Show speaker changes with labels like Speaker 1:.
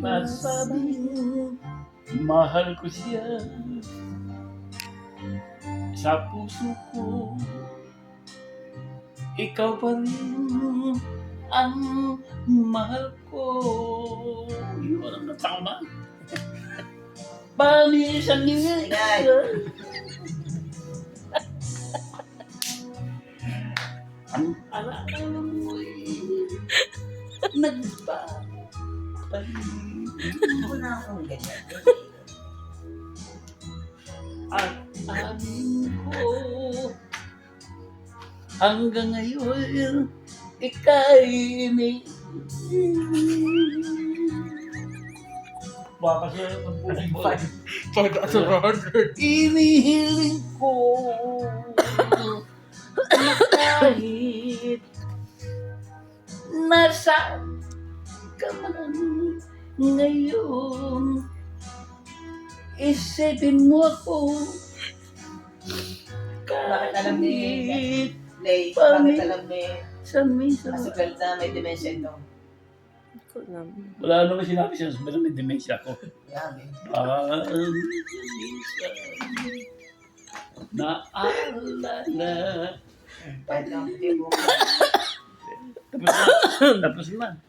Speaker 1: Masabing mahal ko siya sa puso ko. Ikaw pa rin ang mahal ko. Yun ang natama. Pamisan niya. Ang alala mo'y nagpapalit.
Speaker 2: Wala akong ganyan.
Speaker 1: At amin ko hanggang ngayon ika'y may baka siya inihiling ko na kahit nasaan ka man ngayon, isipin mo ako.
Speaker 2: Bakit alam ni Lay?
Speaker 1: Pami-
Speaker 2: Bakit alam ni
Speaker 1: Minsan.
Speaker 2: Asukal na may dementia ito?
Speaker 1: Wala naman sinabi siya, pero may dementia ko.
Speaker 2: Grabe.
Speaker 1: Naalala.
Speaker 2: Kahit lang puti mo.
Speaker 1: Tapos na.